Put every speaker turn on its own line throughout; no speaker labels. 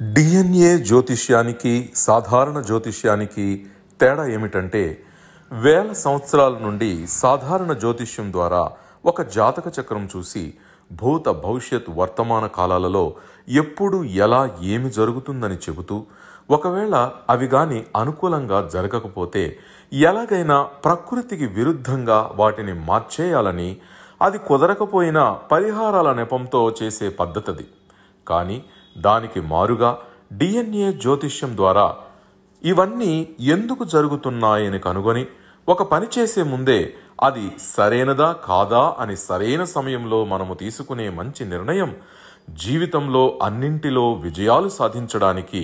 DNA జ్యోతిష్యానికి సాధారణ జ్యోతిష్యానికి తేడా ఏమిటంటే వేల సంవత్సరాల నుండి సాధారణ జ్యోతిష్యం ద్వారా ఒక జాతక చక్రం చూసి భూత భవిష్యత్ వర్తమాన కాలాలలో ఎప్పుడు ఎలా ఏమి జరుగుతుందని చెబుతూ ఒకవేళ అవి గాని అనుకూలంగా జరగకపోతే ఎలాగైనా ప్రకృతికి విరుద్ధంగా వాటిని మార్చేయాలని, అది కుదరకపోయినా పరిహారాల నెపంతో చేసే పద్ధతిది. కానీ దానికి మారుగా డిఎన్ఏ జ్యోతిష్యం ద్వారా ఇవన్నీ ఎందుకు జరుగుతున్నాయని కనుగొని ఒక పని చేసే ముందే అది సరైనదా కాదా అని సరైన సమయంలో మనము తీసుకునే మంచి నిర్ణయం జీవితంలో అన్నింటిలో విజయాలు సాధించడానికి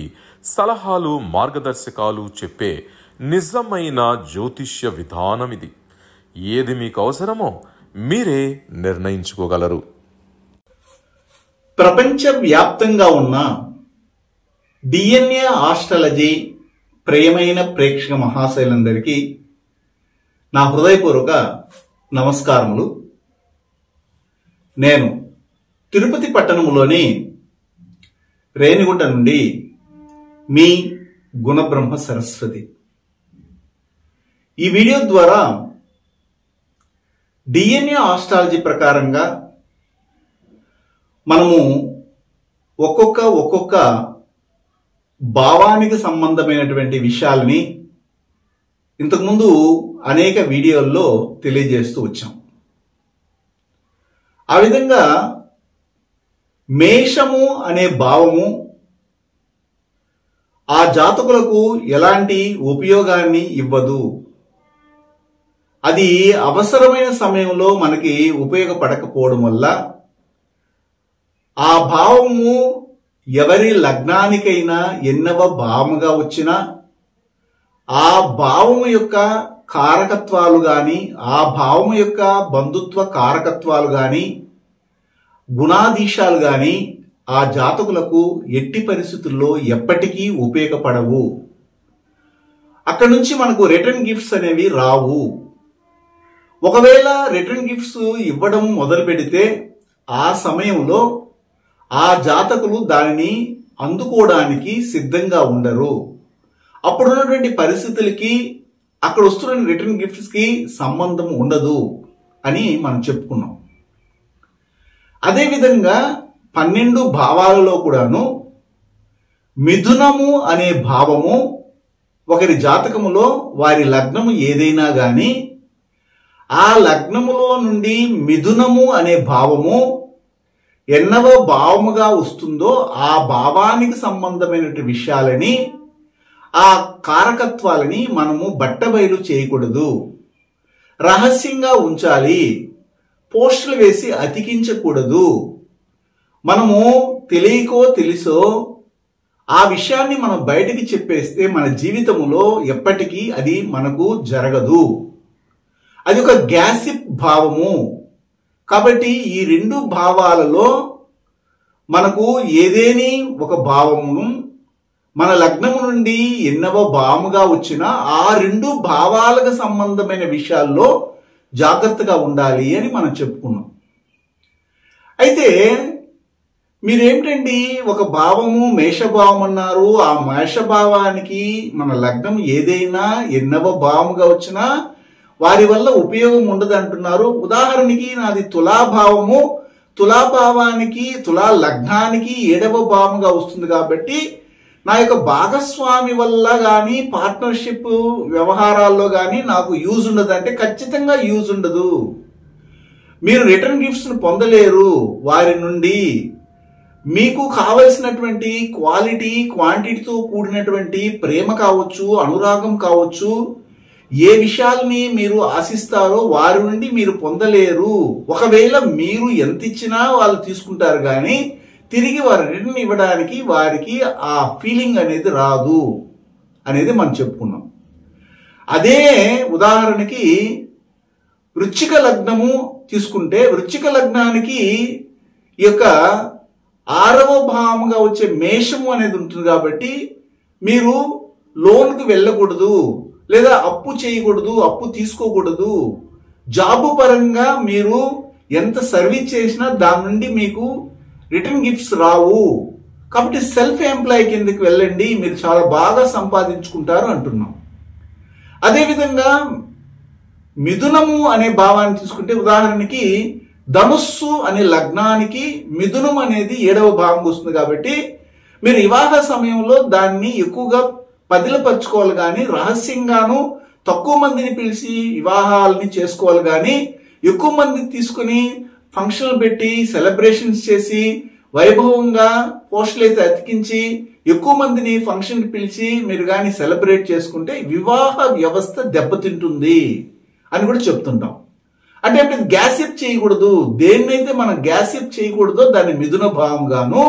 సలహాలు, మార్గదర్శకాలు చెప్పే నిజమైన జ్యోతిష్య విధానం ఇది. ఏది మీకు అవసరమో మీరే నిర్ణయించుకోగలరు.
ప్రపంచవ్యాప్తంగా ఉన్న డిఎన్ఏ ఆస్ట్రాలజీ ప్రియమైన ప్రేక్షక మహాశైలందరికీ నా హృదయపూర్వక నమస్కారములు. నేను తిరుపతి పట్టణంలోని రేణిగుంట నుండి మీ గుణబ్రహ్మ సరస్వతి. ఈ వీడియో ద్వారా డిఎన్ఏ ఆస్ట్రాలజీ ప్రకారంగా మనము ఒక్కొక్క భావానికి సంబంధమైనటువంటి విషయాలని ఇంతకుముందు అనేక వీడియోల్లో తెలియజేస్తూ వచ్చాం. ఆ విధంగా మేషము అనే భావము ఆ జాతకులకు ఎలాంటి ఉపయోగాన్ని ఇవ్వదు. అది అవసరమైన సమయంలో మనకి ఉపయోగపడకపోవడం వల్ల ఆ భావము ఎవరి లగ్నానికైనా ఎన్నవ భావముగా వచ్చినా ఆ భావము యొక్క కారకత్వాలు గాని, ఆ భావము యొక్క బంధుత్వ కారకత్వాలు గాని, గుణాధీశాలు గాని ఆ జాతకులకు ఎట్టి పరిస్థితుల్లో ఎప్పటికీ ఉపయోగపడవు. అక్కడి నుంచి మనకు రిటర్న్ గిఫ్ట్స్ అనేవి రావు. ఒకవేళ రిటర్న్ గిఫ్ట్స్ ఇవ్వడం మొదలు పెడితే ఆ సమయంలో ఆ జాతకులు దానిని అందుకోవడానికి సిద్ధంగా ఉండరు. అప్పుడున్నటువంటి పరిస్థితులకి అక్కడ వస్తున్న రిటర్న్ గిఫ్ట్స్ కి సంబంధం ఉండదు అని మనం చెప్పుకున్నాం. అదేవిధంగా 12 భావాలలో కూడాను మిథునము అనే భావము ఒకరి జాతకములో వారి లగ్నము ఏదైనా గాని ఆ లగ్నములో నుండి మిథునము అనే భావము ఎన్నవ భావముగా వస్తుందో ఆ భావానికి సంబంధమైనటువంటి విషయాలని, ఆ కారకత్వాలని మనము బట్టబయలు చేయకూడదు, రహస్యంగా ఉంచాలి, పోస్టులు వేసి అతికించకూడదు. మనము తెలియకో తెలుసో ఆ విషయాన్ని మనం బయటికి చెప్పేస్తే మన జీవితంలో ఎప్పటికీ అది మనకు జరగదు. అది ఒక గ్యాసిప్ భావము. కాబట్టి ఈ 2 భావాలలో మనకు ఏదేని ఒక భావము మన లగ్నము నుండి ఎన్నవ భావముగా వచ్చినా ఆ 2 భావాలకు సంబంధమైన విషయాల్లో జాగ్రత్తగా ఉండాలి అని మనం చెప్పుకున్నాం. అయితే మీరేమిటండి ఒక భావము మేషభావం అన్నారు, ఆ మేషభావానికి మన లగ్నం ఏదైనా ఎన్నవ భావముగా వచ్చినా వారి వల్ల ఉపయోగం ఉండదు అంటున్నారు. ఉదాహరణకి నాది తులాభావము, తులాభావానికి తులా లగ్నానికి 7వ భావముగా వస్తుంది కాబట్టి నా యొక్క భాగస్వామి వల్ల కానీ పార్ట్నర్షిప్ వ్యవహారాల్లో కానీ నాకు యూజ్ ఉండదు అంటే ఖచ్చితంగా యూజ్ ఉండదు. మీరు రిటర్న్ గిఫ్ట్స్ పొందలేరు వారి నుండి. మీకు కావలసినటువంటి క్వాలిటీ క్వాంటిటీతో కూడినటువంటి ప్రేమ కావచ్చు, అనురాగం కావచ్చు, ఏ విషయాల్ని మీరు ఆశిస్తారో వారి నుండి మీరు పొందలేరు. ఒకవేళ మీరు ఎంత ఇచ్చినా వాళ్ళు తీసుకుంటారు కానీ తిరిగి వారు రిటర్న్ ఇవ్వడానికి వారికి ఆ ఫీలింగ్ అనేది రాదు అనేది మనం చెప్పుకున్నాం. అదే ఉదాహరణకి వృశ్చిక లగ్నము తీసుకుంటే వృశ్చిక లగ్నానికి ఈ యొక్క 6వ భావముగా వచ్చే మేషము అనేది ఉంటుంది కాబట్టి మీరు లోన్కు వెళ్ళకూడదు, లేదా అప్పు చేయకూడదు, అప్పు తీసుకోకూడదు. జాబు పరంగా మీరు ఎంత సర్వీస్ చేసినా దాని నుండి మీకు రిటర్న్ గిఫ్ట్స్ రావు. కాబట్టి సెల్ఫ్ ఎంప్లాయ్ కిందకి వెళ్ళండి, మీరు చాలా బాగా సంపాదించుకుంటారు అంటున్నాం. అదేవిధంగా మిథునము అనే భావాన్ని తీసుకుంటే, ఉదాహరణకి ధనుస్సు అనే లగ్నానికి మిథునం అనేది 7వ భావం వస్తుంది. కాబట్టి మీరు వివాహ సమయంలో దాన్ని ఎక్కువగా పదిలపరచుకోవాలి కానీ, రహస్యంగాను తక్కువ మందిని పిలిచి వివాహాలని చేసుకోవాలి కానీ, ఎక్కువ మంది తీసుకుని ఫంక్షన్లు పెట్టి సెలబ్రేషన్స్ చేసి వైభవంగా పోస్టులు అయితే అతికించి ఎక్కువ మందిని ఫంక్షన్ పిలిచి మీరు కానీ సెలబ్రేట్ చేసుకుంటే వివాహ వ్యవస్థ దెబ్బతింటుంది అని కూడా చెప్తుంటాం. అంటే గ్యాసిప్ చేయకూడదు. దేన్నైతే మనం గ్యాసిప్ చేయకూడదో దాన్ని మిథున భావంగాను,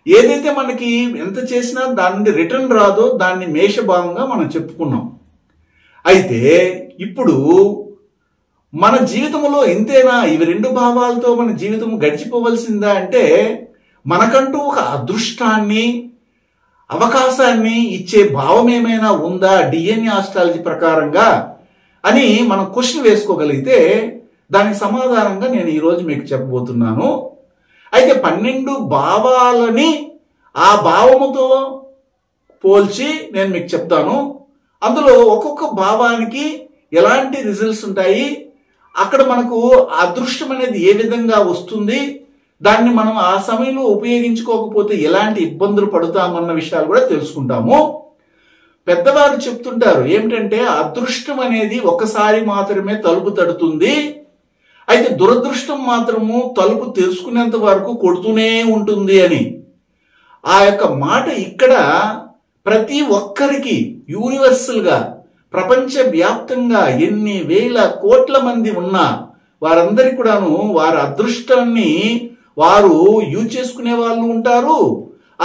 ఏదైతే మనకి ఎంత చేసినా దాని నుండి రిటర్న్ రాదో దాన్ని మేషభావంగా మనం చెప్పుకున్నాం. అయితే ఇప్పుడు మన జీవితంలో ఎంతైనా ఇవి 2 భావాలతో మన జీవితం గడిచిపోవలసిందా అంటే, మనకంటూ ఒక అదృష్టాన్ని అవకాశాన్ని ఇచ్చే భావం ఏమైనా ఉందా డిఎన్ఏ ఆస్ట్రాలజీ ప్రకారంగా అని మనం క్వశ్చన్ వేసుకోగలిగితే దానికి సమాధానంగా నేను ఈరోజు మీకు చెప్పబోతున్నాను. అయితే 12 భావాలని ఆ భావముతో పోల్చి నేను మీకు చెప్తాను. అందులో ఒక్కొక్క భావానికి ఎలాంటి రిజల్ట్స్ ఉంటాయి, అక్కడ మనకు అదృష్టం అనేది ఏ విధంగా వస్తుంది, దాన్ని మనం ఆ సమయంలో ఉపయోగించుకోకపోతే ఎలాంటి ఇబ్బందులు పడుతామన్న విషయాలు కూడా తెలుసుకుంటాము. పెద్దవారు చెప్తుంటారు ఏమిటంటే, అదృష్టం అనేది ఒక్కసారి మాత్రమే తలుపు తడుతుంది, అయితే దురదృష్టం మాత్రము తలుపు తెలుసుకునేంత వరకు కొడుతూనే ఉంటుంది అని. ఆ యొక్క మాట ఇక్కడ ప్రతి ఒక్కరికి యూనివర్సల్ గా ప్రపంచ వ్యాప్తంగా ఎన్ని వేల కోట్ల మంది ఉన్నా వారందరికీ కూడాను వారి అదృష్టాన్ని వారు యూజ్ చేసుకునే వాళ్ళు ఉంటారు.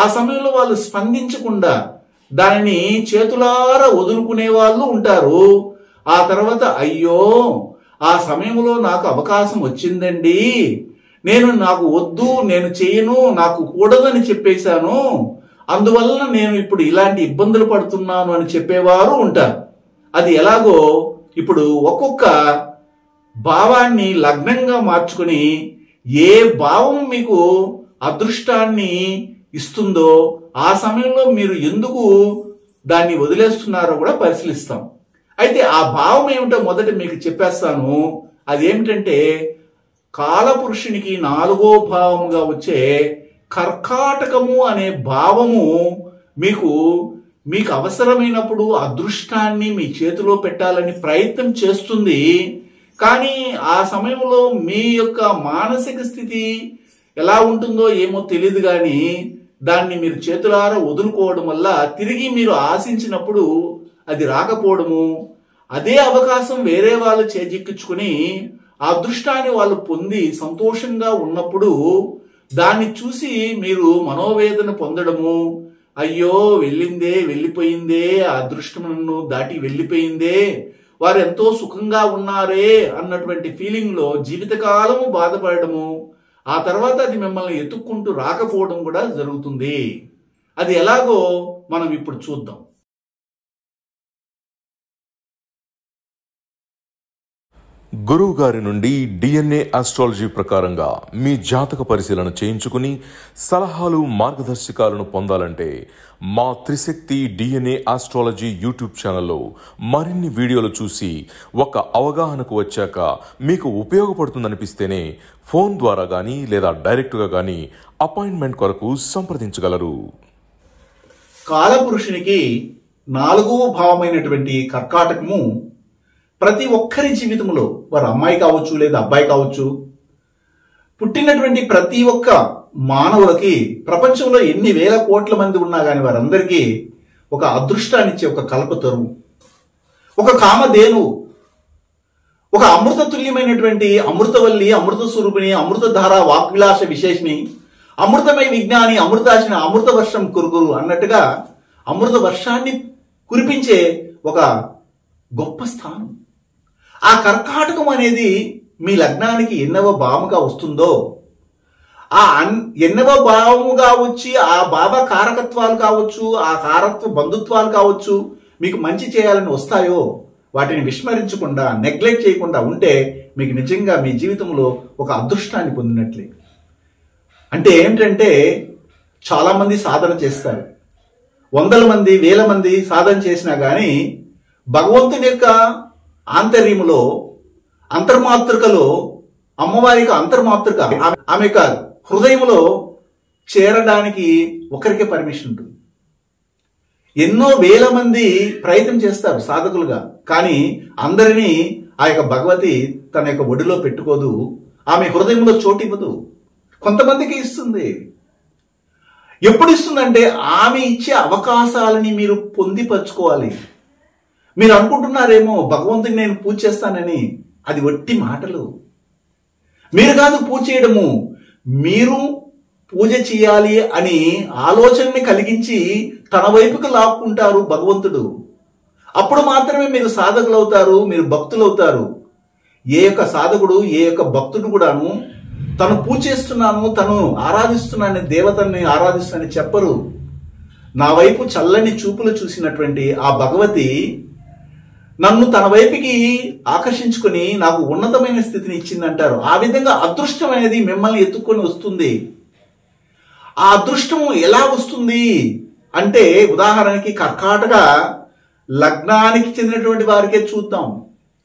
ఆ సమయంలో వాళ్ళు స్పందించకుండా దానిని చేతులారా వదులుకునే వాళ్ళు ఉంటారు. ఆ తర్వాత అయ్యో ఆ సమయంలో నాకు అవకాశం వచ్చిందండి, నాకు వద్దు, నేను చేయను, నాకు కూడదని చెప్పేశాను, అందువల్ల నేను ఇప్పుడు ఇలాంటి ఇబ్బందులు పడుతున్నాను అని చెప్పేవారు ఉంటారు. అది ఎలాగో ఇప్పుడు ఒక్కొక్క భావాన్ని లగ్నంగా మార్చుకుని ఏ భావం మీకు అదృష్టాన్ని ఇస్తుందో ఆ సమయంలో మీరు ఎందుకు దాన్ని వదిలేస్తున్నారో కూడా పరిశీలిస్తాం. అయితే ఆ భావం ఏమిటో మొదట మీకు చెప్పేస్తాను. అదేమిటంటే కాలపురుషునికి 4వ భావముగా వచ్చే కర్కాటకము అనే భావము మీకు అవసరమైనప్పుడు అదృష్టాన్ని మీ చేతిలో పెట్టాలని ప్రయత్నం చేస్తుంది. కానీ ఆ సమయంలో మీ యొక్క మానసిక స్థితి ఎలా ఉంటుందో ఏమో తెలియదు, కానీ దాన్ని మీరు చేతులారా వదులుకోవడం వల్ల తిరిగి మీరు ఆశించినప్పుడు అది రాకపోవడము, అదే అవకాశం వేరే వాళ్ళు చేజిక్కించుకుని ఆ అదృష్టాన్ని వాళ్ళు పొంది సంతోషంగా ఉన్నప్పుడు దాన్ని చూసి మీరు మనోవేదన పొందడము, అయ్యో వెళ్ళిందే, వెళ్ళిపోయిందే, ఆ అదృష్టం నన్ను దాటి వెళ్ళిపోయిందే, వారు ఎంతో సుఖంగా ఉన్నారే అన్నటువంటి ఫీలింగ్ లో జీవితకాలము బాధపడము, ఆ తర్వాత అది మిమ్మల్ని ఎత్తుక్కుంటూ రాకపోవడం కూడా జరుగుతుంది. అది ఎలాగో మనం ఇప్పుడు చూద్దాం.
గురువు గారి నుండి డిఎన్ఏ ఆస్ట్రాలజీ ప్రకారంగా మీ జాతక పరిశీలన చేయించుకుని సలహాలు మార్గదర్శకాలను పొందాలంటే మా త్రిశక్తి డిఎన్ఏ ఆస్ట్రాలజీ యూట్యూబ్ ఛానల్లో మరిన్ని వీడియోలు చూసి ఒక అవగాహనకు వచ్చాక మీకు ఉపయోగపడుతుందనిపిస్తేనే ఫోన్ ద్వారా కానీ లేదా డైరెక్ట్గా కానీ అపాయింట్మెంట్ కొరకు సంప్రదించగలరు.
కాలపురుషునికి 4వ భావమైనటువంటి కర్కాటకము ప్రతి ఒక్కరి జీవితంలో, వారు అమ్మాయి కావచ్చు లేదా అబ్బాయి కావచ్చు, పుట్టినటువంటి ప్రతి ఒక్క మానవులకి ప్రపంచంలో ఎన్ని వేల కోట్ల మంది ఉన్నా కానీ వారందరికీ ఒక అదృష్టాన్నిచ్చే ఒక కల్పతరువు, ఒక కామధేను, ఒక అమృత తుల్యమైనటువంటి అమృతవల్లి, అమృత స్వరూపిణి, అమృతధార, వాక్విలాస విశేషిని, అమృతమై విజ్ఞాని, అమృతాశిని, అమృత వర్షం కురుగురు అన్నట్టుగా అమృత వర్షాన్ని కురిపించే ఒక గొప్ప స్థానం. ఆ కర్కాటకం అనేది మీ లగ్నానికి ఎన్నవ భావముగా వస్తుందో, ఆ ఎన్నవ భావముగా వచ్చి ఆ భావ కారకత్వాలు కావచ్చు, ఆ కారత్వ బంధుత్వాలు కావచ్చు, మీకు మంచి చేయాలని వస్తాయో వాటిని విస్మరించకుండా, నెగ్లెక్ట్ చేయకుండా ఉంటే మీకు నిజంగా మీ జీవితంలో ఒక అదృష్టాన్ని పొందినట్లే. అంటే ఏంటంటే చాలా మంది సాధన చేస్తారు, వందల మంది వేల మంది సాధన చేసినా కానీ భగవంతుని యొక్క ఆంతర్యములో అంతర్మాతృకలో అమ్మవారికి అంతర్మాతృక ఆమె యొక్క హృదయంలో చేరడానికి ఒకరికే పర్మిషన్ ఉంటుంది. ఎన్నో వేల మంది ప్రయత్నం చేస్తారు సాధకులుగా, కానీ అందరినీ ఆ యొక్క భగవతి తన యొక్క ఒడిలో పెట్టుకోదు, ఆమె హృదయంలో చోటివ్వదు. కొంతమందికి ఇస్తుంది. ఎప్పుడు ఇస్తుందంటే ఆమె ఇచ్చే అవకాశాలని మీరు పొందిపరచుకోవాలి. మీరు అనుకుంటున్నారేమో భగవంతుని నేను పూజ చేస్తానని, అది వట్టి మాటలు. మీరు కాదు పూజ చేయడము, మీరు పూజ చేయాలి అని ఆలోచనని కలిగించి తన వైపుకు లాక్కుంటారు భగవంతుడు. అప్పుడు మాత్రమే మీరు సాధకులు అవుతారు, మీరు భక్తులు అవుతారు. ఏ యొక్క సాధకుడు ఏ యొక్క భక్తుడు కూడాను తను పూజ చేస్తున్నాను, తను ఆరాధిస్తున్నాను, దేవతని ఆరాధిస్తున్నానని చెప్పరు. నా వైపు చల్లని చూపులు చూసినటువంటి ఆ భగవతి నన్ను తన వైపుకి ఆకర్షించుకుని నాకు ఉన్నతమైన స్థితిని ఇచ్చిందంటారు. ఆ విధంగా అదృష్టం అనేది మిమ్మల్ని ఎత్తుక్కొని వస్తుంది. ఆ అదృష్టం ఎలా వస్తుంది అంటే, ఉదాహరణకి కర్కాటక లగ్నానికి చెందినటువంటి వారికే చూద్దాం.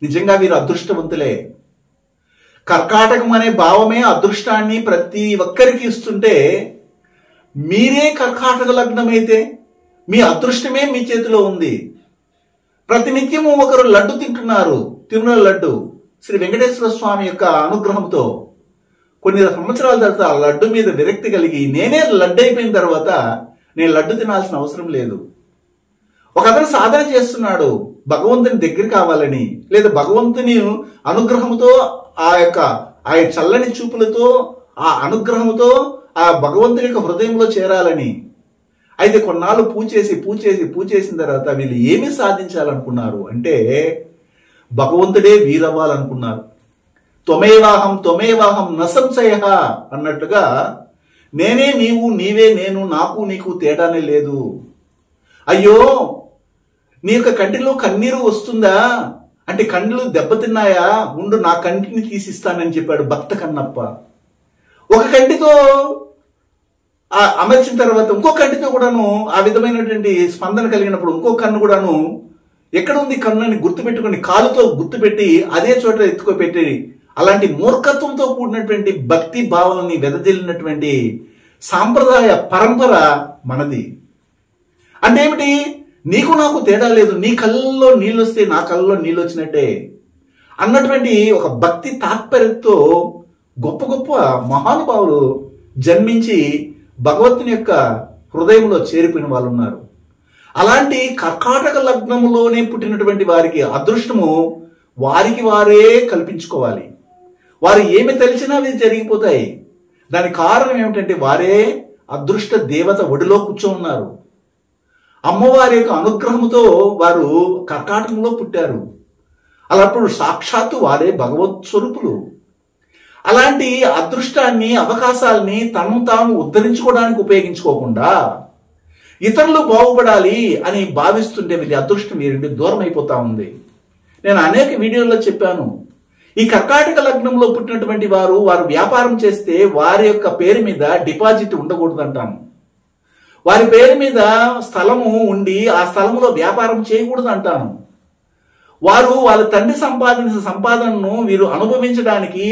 నిజంగా వీరు అదృష్టవంతులే. కర్కాటకం అనే భావమే అదృష్టాన్ని ప్రతి ఒక్కరికి ఇస్తుంటే, మీరే కర్కాటక లగ్నం అయితే మీ అదృష్టమే మీ చేతిలో ఉంది. ప్రతినిత్యము ఒకరు లడ్డు తింటున్నారు, తిరుమల లడ్డు. శ్రీ వెంకటేశ్వర స్వామి యొక్క అనుగ్రహంతో కొన్ని సంవత్సరాల తర్వాత ఆ లడ్డు మీద విరక్తి కలిగి నేనే లడ్డు అయిపోయిన తర్వాత నేను లడ్డు తినాల్సిన అవసరం లేదు. ఒక అతను సాధన చేస్తున్నాడు భగవంతుని దగ్గర కావాలని, లేదా భగవంతుని అనుగ్రహంతో ఆ చల్లని చూపులతో ఆ అనుగ్రహంతో ఆ భగవంతుని యొక్క హృదయంలో చేరాలని. అయితే కొన్నాళ్ళు పూజ చేసిన తర్వాత వీళ్ళు ఏమి సాధించాలనుకున్నారు అంటే, భగవంతుడే వీరవ్వాలనుకున్నారు. త్వమేవాహం నసంశయ అన్నట్టుగా, నేనే నీవు, నీవే నేను, నాకు నీకు తేడానే లేదు. అయ్యో నీ యొక్క కంటిలో కన్నీరు వస్తుందా అంటే, కళ్ళు దెబ్బతిన్నాయా, ఉండు నా కంటిని తీసిస్తానని చెప్పాడు భక్త కన్నప్ప. ఒక కంటితో అమర్చిన తర్వాత ఇంకో కంటితో కూడాను ఆ విధమైనటువంటి స్పందన కలిగినప్పుడు ఇంకో కన్ను కూడాను ఎక్కడ ఉంది కన్ను అని గుర్తుపెట్టుకుని కాలుతో గుర్తుపెట్టి అదే చోట ఎత్తుకోపెట్టి, అలాంటి మూర్ఖత్వంతో కూడినటువంటి భక్తి భావాలని వెదజల్లినటువంటి సాంప్రదాయ పరంపర మనది. అంటే ఏమిటి, నీకు నాకు తేడా లేదు, నీ కళ్ళల్లో నీళ్ళు వస్తే నా కళ్ళలో నీళ్ళు వచ్చినట్టే అన్నటువంటి ఒక భక్తి తాత్పర్యంతో గొప్ప గొప్ప మహానుభావులు జన్మించి భగవంతుని యొక్క హృదయంలో చేరిపోయిన వాళ్ళు ఉన్నారు. అలాంటి కర్కాటక లగ్నములోనే పుట్టినటువంటి వారికి అదృష్టము వారికి వారే కల్పించుకోవాలి. వారు ఏమి తెలిసినా అవి జరిగిపోతాయి. దానికి కారణం ఏమిటంటే, వారే అదృష్ట దేవత ఒడిలో కూర్చోన్నారు. అమ్మవారి యొక్క అనుగ్రహంతో వారు కర్కాటకంలో పుట్టారు. అలాంటి సాక్షాత్తు వారే భగవత్ స్వరూపులు. అలాంటి అదృష్టాన్ని, అవకాశాలని తను తాము ఉద్ధరించుకోవడానికి ఉపయోగించుకోకుండా ఇతరులు బాగుపడాలి అని భావిస్తుంటే వీరి అదృష్టం వీరి దూరం అయిపోతా ఉంది. నేను అనేక వీడియోల్లో చెప్పాను, ఈ కర్కాటక లగ్నంలో పుట్టినటువంటి వారు వ్యాపారం చేస్తే వారి యొక్క పేరు మీద డిపాజిట్ ఉండకూడదు అంటాను. వారి పేరు మీద స్థలము ఉండి ఆ స్థలంలో వ్యాపారం చేయకూడదు అంటాను. వాళ్ళ తండ్రి సంపాదించిన సంపాదనను వీరు అనుభవించడానికి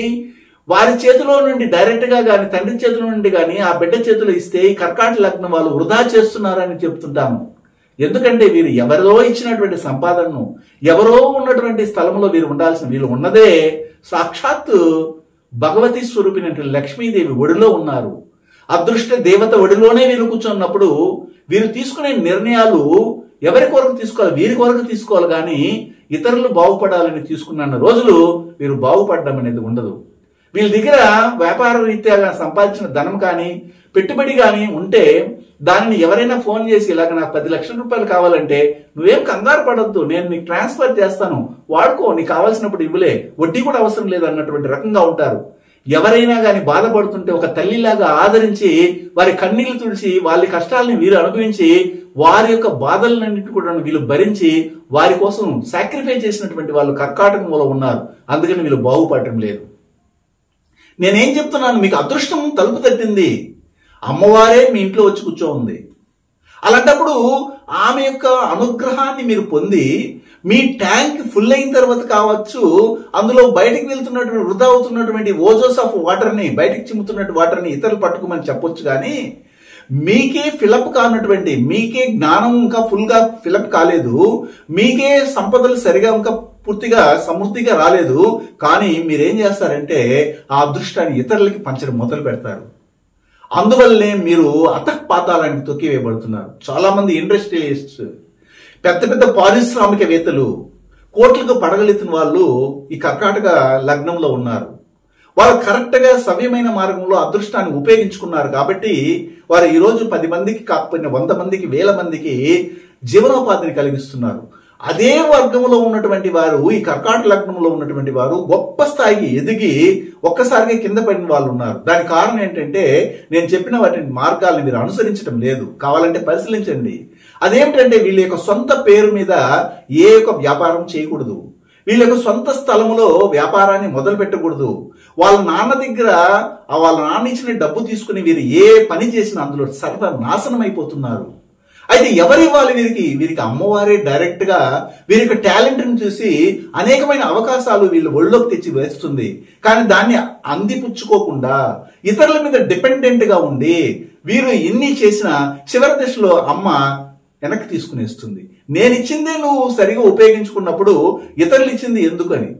వారి చేతిలో నుండి డైరెక్ట్ గా కానీ తండ్రి చేతిలో నుండి కానీ ఆ బిడ్డ చేతిలో ఇస్తే ఈ కర్కాటక లగ్నం వాళ్ళు వృధా చేస్తున్నారని చెప్తుంటాను. ఎందుకంటే వీరు ఎవరో ఇచ్చినటువంటి సంపాదనను, ఎవరో ఉన్నటువంటి స్థలంలో వీరు ఉన్నదే సాక్షాత్తు భగవతి స్వరూపినటువంటి లక్ష్మీదేవి ఒడిలో ఉన్నారు. అదృష్ట దేవత ఒడిలోనే వీరు కూర్చున్నప్పుడు వీరు తీసుకునే నిర్ణయాలు ఎవరి కొరకు తీసుకోవాలి, వీరి కొరకు తీసుకోవాలి, కానీ ఇతరులు బాగుపడాలని తీసుకున్న రోజులు వీరు బాగుపడడం అనేది ఉండదు. వీళ్ళ దగ్గర వ్యాపార రీత్యా సంపాదించిన ధనం కానీ పెట్టుబడి కానీ ఉంటే దానిని ఎవరైనా ఫోన్ చేసి ఇలాగ నాకు 10 లక్షల రూపాయలు కావాలంటే నువ్వేం కంగారు పడద్దు, నేను నీకు ట్రాన్స్ఫర్ చేస్తాను, వాడుకో, నీకు కావాల్సినప్పుడు ఇవ్వలే, వడ్డీ కూడా అవసరం లేదు అన్నటువంటి రకంగా ఉంటారు. ఎవరైనా కానీ బాధపడుతుంటే ఒక తల్లిలాగా ఆదరించి వారి కన్నీళ్లు తుడిచి వాళ్ళ కష్టాలని వీరు అనుభవించి వారి యొక్క బాధలన్నింటి కూడా వీళ్ళు భరించి వారి కోసం సాక్రిఫైస్ చేసినటువంటి వాళ్ళు కర్కాటకంలో ఉన్నారు. అందుకని వీళ్ళు బాగుపడటం లేదు. నేనేం చెప్తున్నాను, మీకు అదృష్టం తలుపు తట్టింది. అమ్మవారే మీ ఇంట్లో వచ్చి కూర్చో ఉంది. అలాంటప్పుడు ఆమె యొక్క అనుగ్రహాన్ని మీరు పొంది మీ ట్యాంక్ ఫుల్ అయిన తర్వాత కావచ్చు, అందులో బయటికి వెళ్తున్నటువంటి వృధా అవుతున్నటువంటి ఓజోస్ ఆఫ్ వాటర్ని, బయటికి చిమ్ముతున్నటువంటి వాటర్ని ఇతరులు పట్టుకోమని చెప్పొచ్చు. కానీ మీకే ఫిలప్ కానటువంటి, మీకే జ్ఞానం ఇంకా ఫుల్గా ఫిలప్ కాలేదు, మీకే సంపదలు సరిగా ఇంకా పూర్తిగా సమృద్ధిగా రాలేదు, కానీ మీరేం చేస్తారంటే ఆ అదృష్టాన్ని ఇతరులకి పంచడం మొదలు పెడతారు. అందువల్లనే మీరు అతఃపాతాలానికి తొక్కివేయబడుతున్నారు. చాలా మంది ఇండస్ట్రియలిస్ట్స్, పెద్ద పెద్ద పారిశ్రామికవేత్తలు, కోట్లకు పడగలెత్తిన వాళ్ళు ఈ కర్కాటక లగ్నంలో ఉన్నారు. వాళ్ళు కరెక్ట్గా సవ్యమైన మార్గంలో అదృష్టాన్ని ఉపయోగించుకున్నారు కాబట్టి వారు ఈరోజు 10 మందికి కాకపోయినా 100 మందికి 1000 మందికి జీవనోపాధిని కలిగిస్తున్నారు. అదే వర్గంలో ఉన్నటువంటి వారు, ఈ కర్కాటక లగ్నంలో ఉన్నటువంటి వారు గొప్ప స్థాయికి ఎదిగి ఒక్కసారిగా కింద పడిన వాళ్ళు ఉన్నారు. దానికి కారణం ఏంటంటే నేను చెప్పిన వాటి మార్గాలను మీరు అనుసరించడం లేదు. కావాలంటే పరిశీలించండి. అదేమిటంటే వీళ్ళ యొక్క సొంత పేరు మీద ఏ యొక్క వ్యాపారం చేయకూడదు, వీళ్ళ యొక్క సొంత స్థలములో వ్యాపారాన్ని మొదలు పెట్టకూడదు. వాళ్ళ నాన్న దగ్గర వాళ్ళ నాన్న ఇచ్చిన డబ్బు తీసుకుని వీరు ఏ పని చేసినా అందులో సర్వనాశనం అయిపోతున్నారు. అయితే ఎవరు ఇవ్వాలి వీరికి? వీరికి అమ్మవారే డైరెక్ట్ గా వీరి యొక్క టాలెంట్ ని చూసి అనేకమైన అవకాశాలు వీళ్ళు ఒళ్ళోకి తెచ్చి వేస్తుంది. కానీ దాన్ని అందిపుచ్చుకోకుండా ఇతరుల మీద డిపెండెంట్ గా ఉండి వీరు ఎన్ని చేసినా చివరి దశలో అమ్మ వెనక్కి తీసుకునేస్తుంది. నేను ఇచ్చిందే నువ్వు సరిగా ఉపయోగించుకున్నప్పుడు ఇతరులు ఇచ్చింది ఎందుకని.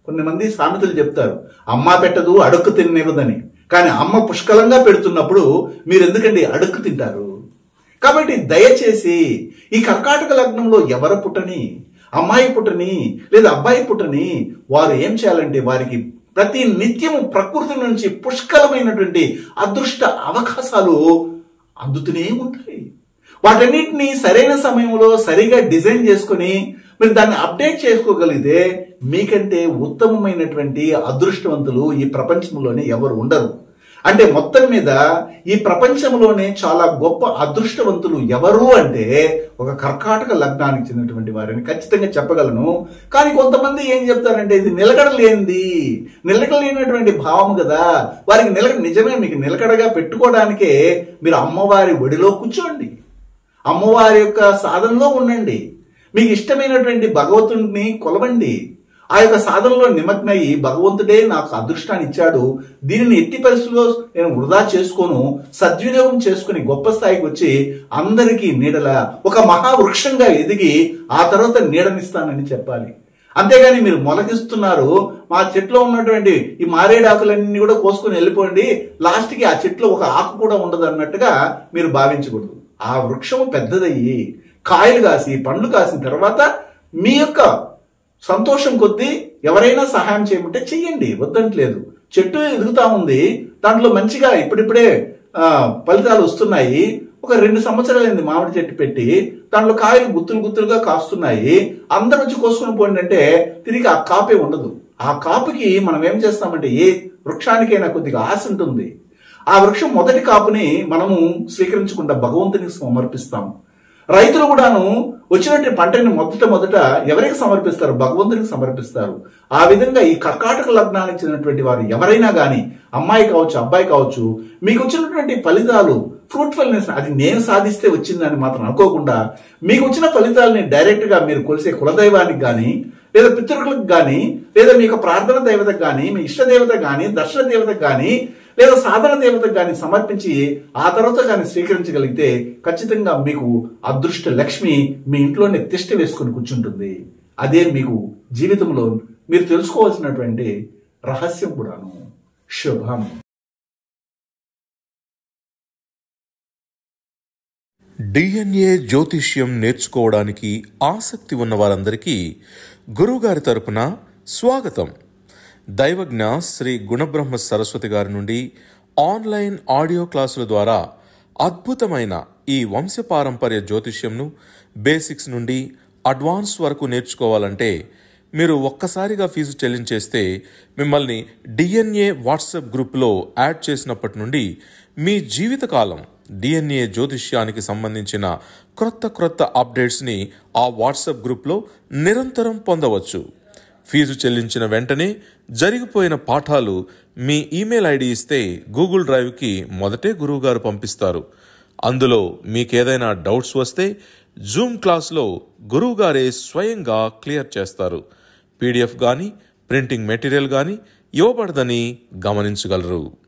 కొన్ని మంది సామెతలు చెప్తారు, అమ్మ పెట్టదు అడుక్కు తిననివ్వదని. కానీ అమ్మ పుష్కలంగా పెడుతున్నప్పుడు మీరు ఎందుకండి అడుక్కు తింటారు? కాబట్టి దయచేసి ఈ కర్కాటక లగ్నంలో ఎవరు పుట్టని, అమ్మాయి పుట్టని లేదా అబ్బాయి పుట్టని, వారు ఏం చేయాలంటే వారికి ప్రతి నిత్యము ప్రకృతి నుంచి పుష్కలమైనటువంటి అదృష్ట అవకాశాలు అందుతూనే ఉంటాయి. వాటన్నిటిని సరైన సమయంలో సరిగా డిజైన్ చేసుకుని మీరు దాన్ని అప్డేట్ చేసుకోగలిగితే మీకంటే ఉత్తమమైనటువంటి అదృష్టవంతులు ఈ ప్రపంచంలోనే ఎవరు ఉండరు. అంటే మొత్తం మీద ఈ ప్రపంచంలోనే చాలా గొప్ప అదృష్టవంతులు ఎవరు అంటే ఒక కర్కాటక లగ్నానికి చెందినటువంటి వారిని ఖచ్చితంగా చెప్పగలను. కానీ కొంతమంది ఏం చెప్తారంటే ఇది నిలకడలేనటువంటి భావం కదా, వారికి నిజమే మీకు నిలకడగా పెట్టుకోవడానికే మీరు అమ్మవారి ఒడిలో కూర్చోండి, అమ్మవారి యొక్క సాధనలో ఉండండి, మీకు ఇష్టమైనటువంటి భగవంతుడిని కొలవండి, ఆ యొక్క సాధనలో నిమగ్నయ్యి భగవంతుడే నాకు అదృష్టాన్ని ఇచ్చాడు, దీనిని ఎట్టి పరిస్థితుల్లో నేను వృధా చేసుకోను, సద్వినియోగం చేసుకుని గొప్ప స్థాయికి వచ్చి అందరికీ నీడల ఒక మహావృక్షంగా ఎదిగి ఆ తర్వాత నీడనిస్తానని చెప్పాలి. అంతేగాని మీరు మొలకిస్తున్నారు, మా చెట్లో ఉన్నటువంటి ఈ మారేడు ఆకులన్నీ కూడా కోసుకుని వెళ్ళిపోండి, లాస్ట్కి ఆ చెట్లో ఒక ఆకు కూడా ఉండదు అన్నట్టుగా మీరు భావించకూడదు. ఆ వృక్షము పెద్దదయ్యి కాయలు కాసి పండ్లు కాసిన తర్వాత మీ యొక్క సంతోషం కొద్దీ ఎవరైనా సహాయం చేయమంటే చెయ్యండి, వద్దంటలేదు. చెట్టు ఎదుగుతా ఉంది, దాంట్లో మంచిగా ఇప్పుడిప్పుడే ఫలితాలు వస్తున్నాయి. ఒక 2 సంవత్సరాలైంది మామిడి చెట్టు పెట్టి, దాంట్లో కాయలు గుత్తులుగా కాస్తున్నాయి. అందరూ వచ్చి కోసుకుని పోండి అంటే తిరిగి ఆ కాపే ఉండదు. ఆ కాపుకి మనం ఏం చేస్తామంటే ఏ వృక్షానికైనా కొద్దిగా ఆశ ఉంటుంది. ఆ వృక్షం మొదటి కాపుని మనము స్వీకరించకుండా భగవంతునికి సమర్పిస్తాం. రైతులు కూడాను వచ్చినట్టు పంటని మొదట ఎవరికి సమర్పిస్తారు? భగవంతునికి సమర్పిస్తారు. ఆ విధంగా ఈ కర్కాటక లగ్నానికి చెందినటువంటి వారు ఎవరైనా కానీ, అమ్మాయి కావచ్చు అబ్బాయి కావచ్చు, మీకు వచ్చినటువంటి ఫలితాలు ఫ్రూట్ఫుల్నెస్ అది నేను సాధిస్తే వచ్చిందని మాత్రం అనుకోకుండా మీకు వచ్చిన ఫలితాలని డైరెక్ట్ గా మీరు కొలిసే కులదైవానికి కానీ లేదా పితృకులకు కానీ లేదా మీ యొక్క ప్రార్థన దేవతకు కానీ మీ ఇష్ట దేవత కానీ దర్శన దేవతకు కానీ లేదా సాధన దేవతకు కానీ సమర్పించి ఆ తర్వాత కానీ స్వీకరించగలిగితే ఖచ్చితంగా మీకు అదృష్ట లక్ష్మి మీ ఇంట్లోనే తిష్ట వేసుకుని కూర్చుంటుంది. అదే మీకు జీవితంలో మీరు తెలుసుకోవాల్సినటువంటి రహస్యం కూడాను. శుభం.
డిఎన్ఏ జ్యోతిష్యం నేర్చుకోవడానికి ఆసక్తి ఉన్న వారందరికీ గురువుగారి తరపున స్వాగతం. దైవజ్ఞ శ్రీ గుణబ్రహ్మ సరస్వతి గారి నుండి ఆన్లైన్ ఆడియో క్లాసుల ద్వారా అద్భుతమైన ఈ వంశపారంపర్య జ్యోతిష్యంను బేసిక్స్ నుండి అడ్వాన్స్ వరకు నేర్చుకోవాలంటే మీరు ఒక్కసారిగా ఫీజు చెల్లించేస్తే మిమ్మల్ని డిఎన్ఏ వాట్సాప్ గ్రూప్లో యాడ్ చేసినప్పటి నుండి మీ జీవితకాలం డిఎన్ఏ జ్యోతిష్యానికి సంబంధించిన క్రొత్త అప్డేట్స్ని ఆ వాట్సాప్ గ్రూప్లో నిరంతరం పొందవచ్చు. ఫీజు చెల్లించిన వెంటనే జరిగిపోయిన పాఠాలు మీ ఈమెయిల్ ఐడి ఇస్తే గూగుల్ డ్రైవ్కి మొదటే గురువుగారు పంపిస్తారు. అందులో మీకేదైనా డౌట్స్ వస్తే జూమ్ క్లాస్లో గురువుగారే స్వయంగా క్లియర్ చేస్తారు. పీడిఎఫ్ కానీ ప్రింటింగ్ మెటీరియల్ కానీ ఇవ్వబడదని గమనించగలరు.